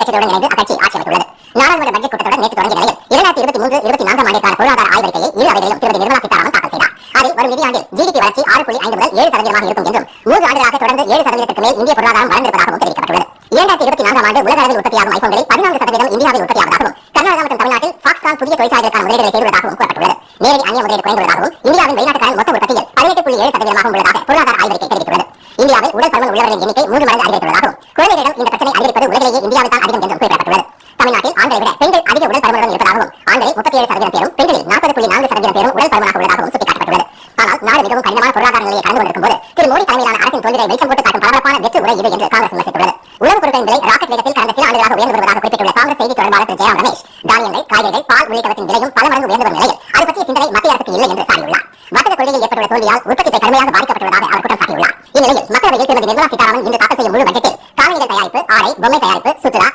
கட்சிகளுடன் இணைந்து அக்கட்சி ஆட்சி அமைத்துள்ளது. நாடாளுமன்ற பட்ஜெட் கூட்டத்தொடர் நேற்று தொடங்கிய நிலையில் 2023-24 ஆண்டிற்கான பொருளாதார ஆய்வறிக்கையை இரு அவைகளிலும் திருமதி நிர்மலா சீதாராமன் தாக்கல் செய்தார். அதில் வரும் நிதியாண்டில் ஜிடிபி வளர்ச்சி 6.5 முதல் 7% இருக்கும் என்றும் 3 ஆண்டுகளாக தொடர்ந்து 7%க்கு மேல் இந்திய பொருளாதாரம் வளர்ந்திருப்பதாகவும் தெரிவிக்கப்பட்டுள்ளது. 2024 ஆண்டு உலக அளவில் உற்பத்தியாகும் ஐபோன்களில் 14% இந்தியாவில் உற்பத்தியாவதாகவும் கர்நாடகா மற்றும் தமிழ்நாட்டில் ஃபாக்ஸ்கான் புதிய தொழிற்சாலைகளுக்கான முதலீடுகளை செய்துள்ளதாகவும் கூறப்பட்டுள்ளது. நேரடி அந்நிய முதலீடு குறைந்துள்ளதாகவும் இந்தியாவின் வெளிநாட்டுக்கான மொத்த உற்பத்தியில் 18.7% உள்ளதாக பொருளாதார ஆய்வறிக்கை தெரிவித்துள்ளது. இந்தியாவில் உடல் பருமன் உள்ளவர்களின் எண்ணிக்கை 3 மடங்கு அதிகரித்துள்ளதாகவும் குழந்தைகளிடம் இந்த பிரச்சனை அதிகரிப்பது உலகிலேயே இந்தியாவில் தான் அதிகம் என்றும் குறிப்பிடப்பட்டுள்ளது. தமிழ்நாட்டில் ஆண்களை விட பெண்கள் அதிக உடல் பருமனுடன் இருப்பதாகவும் ஆண்களில் 37% பேரும் பெண்களில் 40.4% பேரும் உடல் பருமனாக உள்ளதாகவும் சுட்டிக்காட்டப்பட்டுள்ளது. ஆனால் நாடு மிகவும் கடினமான பொருளாதார நிலையை கடந்து கொண்டிருக்கும் போது திரு மோடி தலைமையிலான அரசின் தோல்வியை வெளிச்சம் போட்டு காட்டும் பரபரப்பான வெற்று உரை இது என்று காங்கிரஸ் விமர்சித்துள்ளது. உணவுப் பொருட்களின் விலை ராக்கெட் வேகத்தில் கடந்த சில ஆண்டுகளாக உயர்ந்து வருவதாக குறிப்பிட்டுள்ள காங்கிரஸ் செய்தி தொடர்பாளர் திரு ஜெயராம் ரமேஷ், தானியங்கள், காய்கறிகள், பால் உள்ளிட்டவற்றின் விலையும் பல மடங்கு உயர்ந்து வரும் நிலையில் அது பற்றிய சிந்தனை மத்திய அரசுக்கு இல்லை என்று சாடியுள்ளார். வர்த்தக கொள்கையில் ஏற்பட்டுள்ள தோல்வியால் உற்பத்தி கடுமையாக பாதிக்கப்பட்டுள்ளதாக அவர் குற்றம் சாட்டியுள்ளார். இந்நிலையில் மக்களவையில் திருமதி நிர்மலா சீதாராமன் இன்று தாக்கல் செய்யும் முழு பட்ஜெட்டில் காலணிகள் தயாரிப்பு, ஆடை, பொம்மை தயாரிப்பு, சுற்றுலா,